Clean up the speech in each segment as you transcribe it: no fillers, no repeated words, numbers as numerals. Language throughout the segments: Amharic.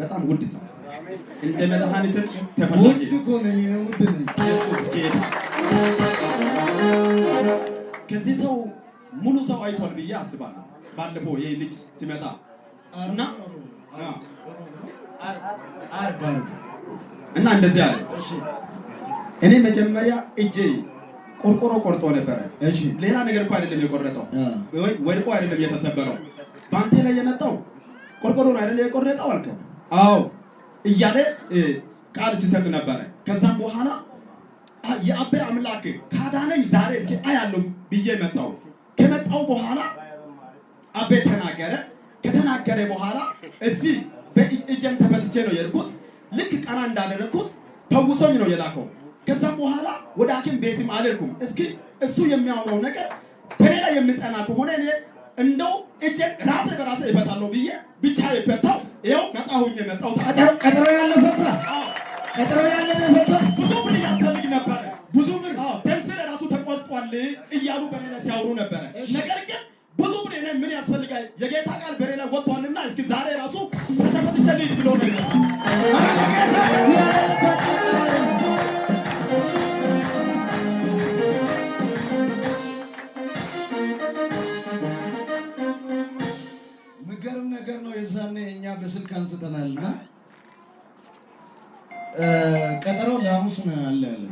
በጣም ውድ ሰው እንደ መድኃኒት ተፈላጊ ከዚህ ሰው ሙሉ ሰው አይቷል ብዬ አስባለሁ። ባለፈው ይሄ ልጅ ሲመጣ እና እንደዚህ አለ። እኔ መጀመሪያ እጄ ቆርቆሮ ቆርጦ ነበረ። እሺ ሌላ ነገር እኮ አይደለም የቆረጠው ወይ ወድቆ አይደለም የተሰበረው። ባንቴ ላይ የመጣው ቆርቆሮ ነው አይደል የቆረጠው አልከው። አዎ እያለ ቃል ሲሰጥ ነበረ። ከዛም በኋላ የአቤ አምላክ ካዳነኝ ዛሬ እስኪ አያለው ብዬ መጣው። ከመጣው በኋላ አቤ ተናገረ። ከተናገረ በኋላ እዚህ በእጄም ተፈትቼ ነው የሄድኩት። ልክ ቀና እንዳደረኩት ፈውሶኝ ነው የላከው። ከዛም በኋላ ወደ ሐኪም ቤትም አልሄድኩም። እስኪ እሱ የሚያወራው ነገር በሌላ የሚጸና ከሆነ እኔ እንደው እጄ ራሴ በራሴ እፈታለሁ ብዬ ብቻ የፈታው ይኸው ነፃ ሆኜ መጣሁ። ቀጠሮ ያለፈታ ብዙ ብር ያስፈልግ ነበረ። ብዙ ብር ደምስር ራሱ ተቆርጧል እያሉ በሌላ ሲያወሩ ነበረ። ነገር ግን ብዙ ብር እኔ ምን ያስፈልጋል የጌታ ቃል በሌላ ወጥቷልና እስኪ ዛሬ ራሱ ተፈትቼልኝ ብሎ ነው። ምገርም ነገር ነው። የዛኔ እኛ በስልክ አንስተናልና ቀጠሮ ለሐሙስ ነው አለ ያለ።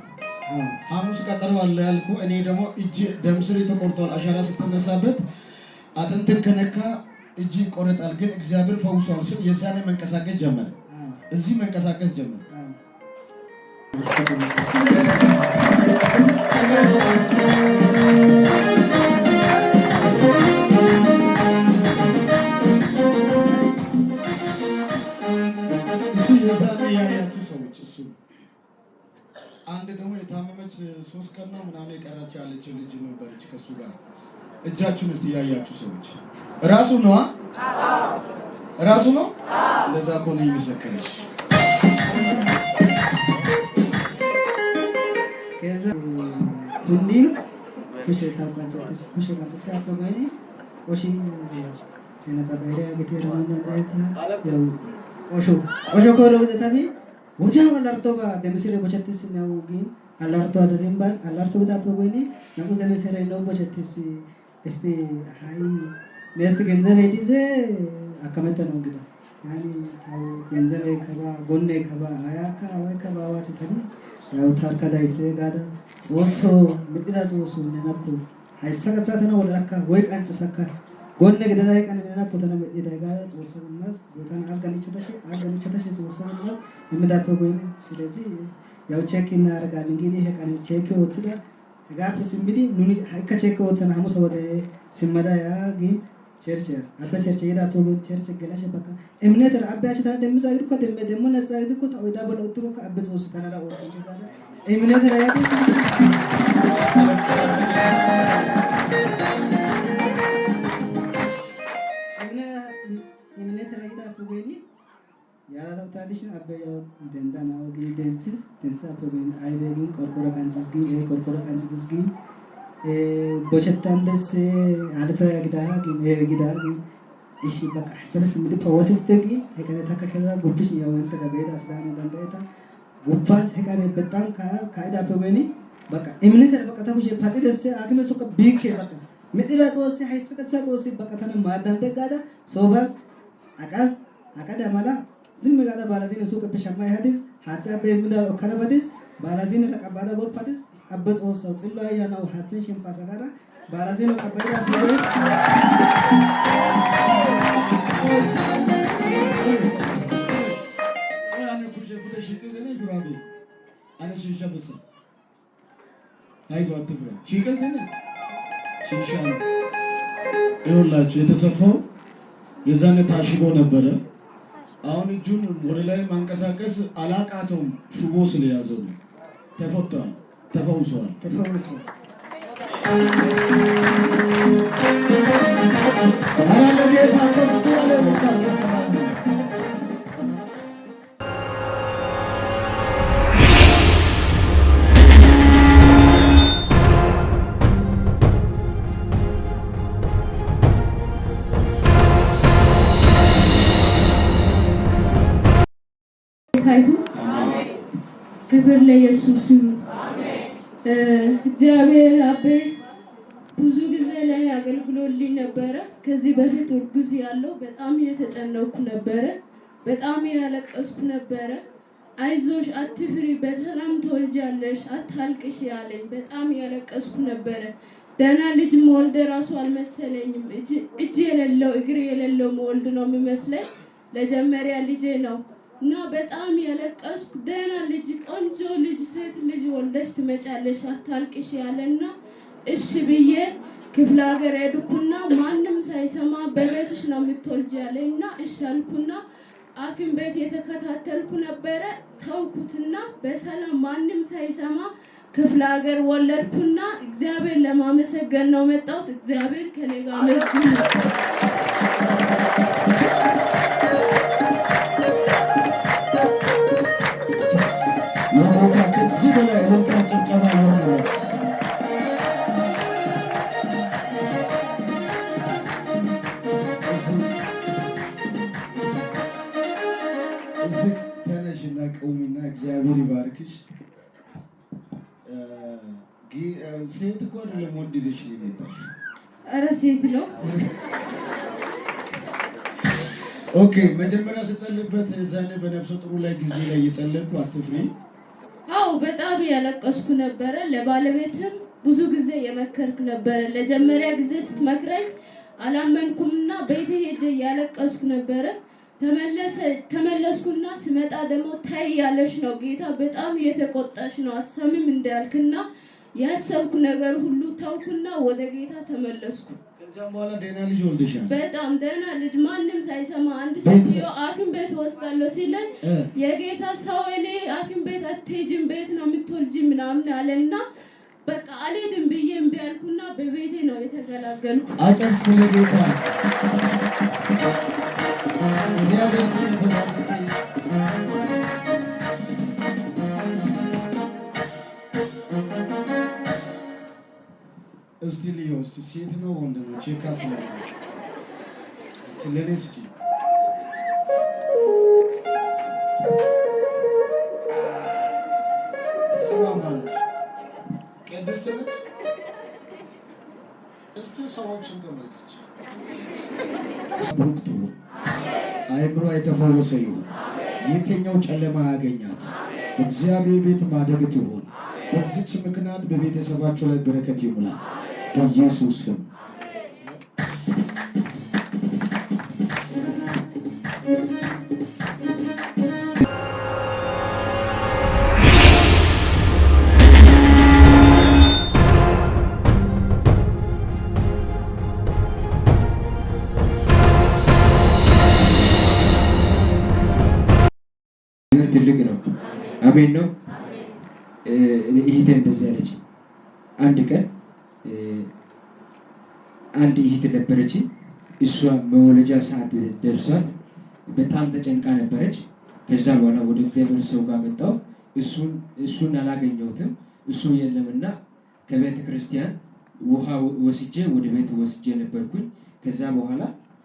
ሐሙስ ቀጠሮ አለ ያልኩ እኔ ደግሞ እጅ ደም ስር ተቆርጧል። አሻራ ስትነሳበት አጥንትን ከነካ እጅ ይቆረጣል። ግን እግዚአብሔር ፈውሷል ስል የዛኔ መንቀሳቀስ ጀመረ። እዚህ መንቀሳቀስ ጀመረ። አንድ ደግሞ የታመመች 3 ቀን ነው ምናምን የቀረች ያለች ልጅ ነበረች ከሱ ጋር። እጃችሁን እስቲ ያያችሁ ሰዎች ራሱ ነው ራሱ ነው። ለዛ ኮነ ይመሰከረሽ ከዛ ሁንዲ ኩሽታ ቋንቋት ኩሽታ ተጣጣባይ ኦሺ ሰነታ ባይሪያ ገተራ ወንዳታ ያው ኦሾ ኮሮ ዘታቢ ወዲያው አላርቶባ ደምስሬ ቦቸትስ ነው ግን አላርቶ አዘዝምባስ አላርቶ በታበወይኒ ነው ደምስሬ ነው ቦቸትስ እስቲ ሃይ ለስ ገንዘብ ይይዘ አከመተ ነው እንግዲህ ያኒ ታው ገንዘብ ከባ ጎኔ ከባ አያካ ወይ ከባ ዋስተኒ ያው ታርካዳይስ ጋዳ ጾሶ ምቅዳ ጾሶ ነናኩ አይሰቀጻተ ነው ወላካ ወይ ቀንጽ ሰካ ጎኔ ገዳይ ቀን ነናኩ ተነመ ይዳጋ ጾሶ ማስ ቦታን አልጋን ይችላሽ ጾሶ ማስ የምዳበበኝ። ስለዚህ ያው ቼክ እናደርጋለን እንግዲህ ይሄ ቀን ቼክ ወጥዳ ጋፕስ እንግዲህ ኑኒ ከቼክ ወጥና ሐሙስ ወደ ሲመዳ ያ ግን ቸርችስ አበሰርች የዳፖ ቸርች ገላሽ በቃ እምነት አባያች ታ ደምዛይድ እኮ ደሞ ነጻይድ እኮ ታውዳ በለውጥሮ ከአበጾስ ተናራ ወጥ እንደዛ እምነት ያያት እምነት ራይዳ ፖገኒ ያላው ታዲሽን አበያው ደንዳና ወጊ ደንስስ ተሳፈገን አይበግን ቆርቆሮ ካንጽስ ግን ቆርቆሮ ካንጽስ ግን ቦቸታንደስ አለፈ ግዳጊ እሺ በቃ ሰለስ ምድ ተወስደጊ ከከታ ከከዛ ጉብሽ ያው እንተ ከበዳ አስዳነ እንዳይታ ጉባስ ከካለ በጣም ካይዳ በበኒ በቃ እምነት በቃ ታውሽ ፓሲደስ አክመ ሱቅ ቢክ በቃ ምድላ ተወስ ሃይስከታ ተወስ በቃ ተነ ማዳን ተጋዳ ሶባስ አቃስ አቃዳ ማላ ዝም ጋዳ ባላዚነ ሱቅ በሸማ ያዲስ ሀጻ በምዳ ከለበዲስ ባላዚነ ተቀባዳ ጎፋዲስ አበጾስ ጽላያ ያናው ሀትን ሽንፋሳ ጋራ ባላዚነ ተቀባዳ ሲሆን አነ ኩሽ ኩሽ ከዘነ ጁራቢ አነ ሽንሻበስ አይዞ አትፍራ ሽከዘነ ሽንሻን ይኸውላችሁ የተሰፋው የዛኔ ታሽጎ ነበረ። አሁን እጁን ወደ ላይ ማንቀሳቀስ አላቃተውም። ሽቦ ስለያዘው ተፈቷል። ተፈውሷል። ለጌታ ይሁን። ክብር ለኢየሱስ ይሁን። እግዚአብሔር አቤ ብዙ ጊዜ ላይ አገልግሎልኝ ነበረ። ከዚህ በፊት እርጉዝ ያለው በጣም የተጨነኩ ነበረ። በጣም ያለቀስኩ ነበረ። አይዞሽ አትፍሪ፣ በሰላም ትወልጃለሽ፣ አታልቅሽ ያለኝ በጣም ያለቀስኩ ነበረ። ደህና ልጅ መወልድ ራሱ አልመሰለኝም። እጅ የሌለው እግር የሌለው መወልድ ነው የሚመስለኝ። ለጀመሪያ ልጄ ነው እና በጣም ያለቀስኩ ደህና ልጅ ቆንጆ ልጅ ሴት ልጅ ወልደሽ ትመጫለሽ አታልቅሽ ያለና እሺ ብዬ ክፍለ ሀገር ሄድኩና ማንም ሳይሰማ በቤትሽ ነው የምትወልጂ ያለኝና እሺ አልኩና ሐኪም ቤት የተከታተልኩ ነበረ። ተውኩትና በሰላም ማንም ሳይሰማ ክፍለ ሀገር ወለድኩና እግዚአብሔር ለማመሰገን ነው መጣሁት። እግዚአብሔር ከኔ ጋር መስሎኝ የሞታ ከዚህ በላይ የሞታ ጭብጨባ ይሆናል። እዚህ ተነሽና ቁሚና እግዚአብሔር ይባርክሽ። ሴት እኮ አይደለም ወንድ ይዘሽ ነው የመጣሽው። ኧረ ሴት ነው። ኦኬ መጀመሪያ ስጸልይበት እዛኔ በነፍሰ ጥሩ ላይ ጊዜ ላይ እየጸለይኩ አትፍሪ። አዎ በጣም ያለቀስኩ ነበረ። ለባለቤትም ብዙ ጊዜ የመከርክ ነበረ። ለጀመሪያ ጊዜ ስትመክረኝ አላመንኩምና ቤቴ ሄጄ ያለቀስኩ ነበረ። ተመለስኩና ስመጣ ደግሞ ታይ ያለሽ ነው ጌታ በጣም የተቆጣሽ ነው አሰምም እንዳልክና ያሰብኩ ነገር ሁሉ ተውኩና ወደ ጌታ ተመለስኩ። ከዚያም በኋላ ደህና ልጅ ወልደሻል። በጣም ደህና ልጅ ማንም ሳይሰማ አንድ ሴትዮ ሐኪም ቤት ወስዳለሁ ሲለኝ የጌታ ሰው እኔ ሐኪም ቤት አትሄጂም ቤት ነው የምትወልጂ ምናምን አለና በቃ አልሄድም ብዬ እምቢ አልኩና በቤቴ ነው የተገላገልኩ። አጨብጭቡ ለጌታ። እግዚአብሔር ስም ይባረክ። እስቲ ልየው እስቲ ሴት ነው ወንድ ነው ቼክ ነው እስቲ ለኔ እስኪ ሰላማንች ቅድስት ነች። እስቲ ሰዎችን ተመልከች። ብሩክቱ አይምሮ የተፈወሰ ይሁን። የትኛው ጨለማ ያገኛት እግዚአብሔር ቤት ማደግ ትሆን። በዚች ምክንያት በቤተሰባቸው ላይ በረከት ይሙላ በኢየሱስ ስም። ትልቅ ነው። አሜን ነው። እህቴ እንደዚህ አለች። አንድ ቀን አንድ እህት ነበረች። እሷ መወለጃ ሰዓት ደርሷት በጣም ተጨንቃ ነበረች። ከዛ በኋላ ወደ እግዚአብሔር ሰው ጋር መጣሁ። እሱን አላገኘሁትም። እሱ የለምና ከቤተ ክርስቲያን ውሃ ወስጄ ወደ ቤት ወስጄ ነበርኩኝ። ከዛ በኋላ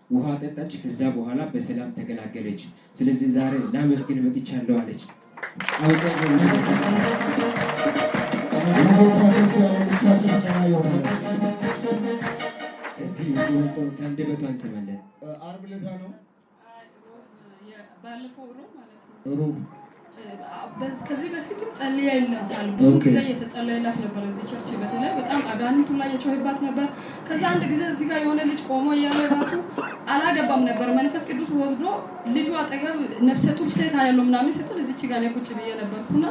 ውሃ ጠጣች። ከዛ በኋላ በሰላም ተገላገለች። ስለዚህ ዛሬ ላመስግን መጥቻለሁ አለች። እዚህ ከአንደበቷ እንሰማለን። ዓርብ ዕለት ነው ባለፈው ሮብ ማለት ነው። ሮብ ከዚህ በፊት ጸልያለሁ። ብዙ ጊዜ የተጸለየላት ነበር እዚህ ቸርች። በተለይ በጣም አጋንንቱ ላይ የጮህባት ነበር። ከዛ አንድ ጊዜ እዚህ ጋር የሆነ ልጅ ቆሞ እያለ ራሱ አላገባም ነበር። መንፈስ ቅዱስ ወስዶ ልጁ አጠገብ ነፍሰ ጡር ሴት ያለው ምናምን ስትል እዚች ጋር ነው ቁጭ ብዬ ነበርኩና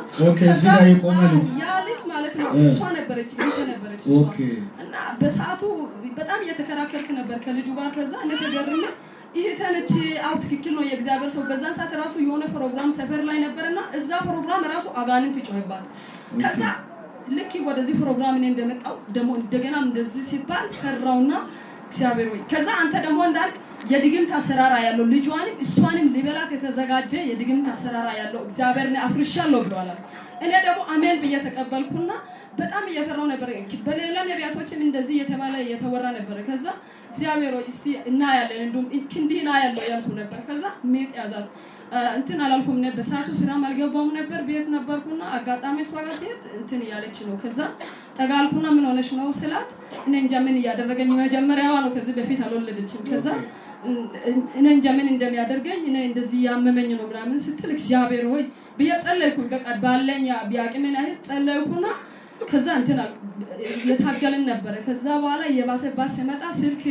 እዚህ ጋር የቆመ ልጅ ያ ልጅ ማለት ነው እሷ ነበረች እና በሰዓቱ በጣም እየተከራከርክ ነበር ከልጁ ጋር። ከዛ እንደተገረመ ይሄ ተነች አው ትክክል ነው የእግዚአብሔር ሰው። በዛን ሰዓት ራሱ የሆነ ፕሮግራም ሰፈር ላይ ነበርና እዛ ፕሮግራም ራሱ አጋንንት ይጮህባት። ከዛ ልክ ወደዚህ ፕሮግራም እኔ እንደመጣው ደግሞ እንደገና እንደዚህ ሲባል ፈራውና እግዚአብሔር ወይ ከዛ አንተ ደግሞ እንዳልክ የድግምት አሰራራ ያለው ልጇንም እሷንም ሊበላት የተዘጋጀ የድግምት አሰራራ ያለው እግዚአብሔርን አፍርሻለሁ ብሏል። እኔ ደግሞ አሜን ብዬ ተቀበልኩና በጣም እየፈራው ነበር። በሌላ ነቢያቶችም እንደዚህ እየተባለ እየተወራ ነበር። ከዛ እግዚአብሔር ሆይ እስቲ እናያለን እንደውም እንዲህ እናያለን ያልኩ ነበር። ከዛ ሜጥ ያዛት እንትን አላልኩም ነበር። በሰዓቱ ስራም አልገባሁም ነበር፣ ቤት ነበርኩና አጋጣሚ እሷ ጋር ሲሄድ እንትን እያለች ነው። ከዛ ጠጋልኩና ምን ሆነሽ ነው ስላት እኔ እንጃ ምን እያደረገኝ፣ መጀመሪያዋ ነው ከዚህ በፊት አልወለደችም። ከዛ እኔ እንጃ ምን እንደሚያደርገኝ እኔ እንደዚህ ያመመኝ ነው ምናምን ስትል እግዚአብሔር ሆይ ብዬ ጸለይኩኝ። በቃ ባለኝ ቢያቅሜን አይደል ጸለይኩና ከዛ እንትን የታገልን ነበረ። ከዛ በኋላ የባሰባት ሲመጣ ስልክ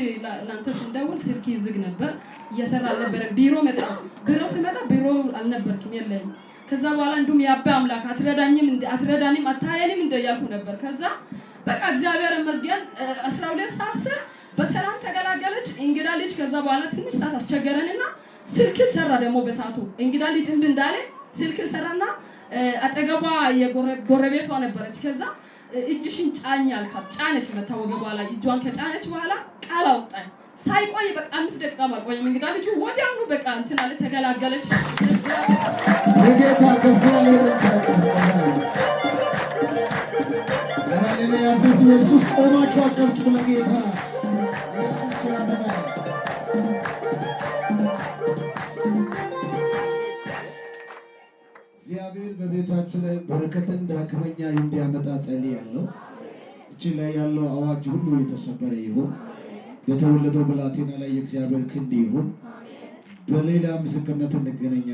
ላንተ ስንደውል ስልክ ይዝግ ነበር፣ እየሰራ አልነበረም። ቢሮ መጣ። ቢሮ ሲመጣ ቢሮ አልነበርክም፣ የለኝም። ከዛ በኋላ እንዲሁም የአባ አምላክ አትረዳኝም አታየንም እንደያልኩ ነበር። ከዛ በቃ እግዚአብሔር ይመስገን 12 ሰዓት በሰላም ተገላገለች። እንግዳ ልጅ ከዛ በኋላ ትንሽ ሰዓት አስቸገረንና ስልክ ሰራ። ደግሞ በሰዓቱ እንግዳ ልጅ እንዳለ ስልክ ሰራና አጠገቧ የጎረቤቷ ነበረች። ከዛ እጅሽን ጫኝ አልካት። ጫነች። መታ ወገቧ ላይ እጇን ከጫነች በኋላ ቃል አወጣኝ። ሳይቆይ በቃ 5 ደቂቃ አልቆየም። እንግዳ ልጁ ወዲያውኑ በቃ እንትን አለ፣ ተገላገለች። ለጌታ ከፍ ያለ ኢየሱስ ቆማችሁ አጨብጭቡ ለጌታ ኢየሱስ ያድናል። እግዚአብሔር በቤታችሁ ላይ በረከትን ዳግመኛ እንዲያመጣ ጸልያለሁ። እቺ ላይ ያለው አዋጅ ሁሉ የተሰበረ ይሁን። የተወለደው ብላቴና ላይ የእግዚአብሔር ክንድ ይሁን። በሌላ ምስክርነት እንገናኛለን።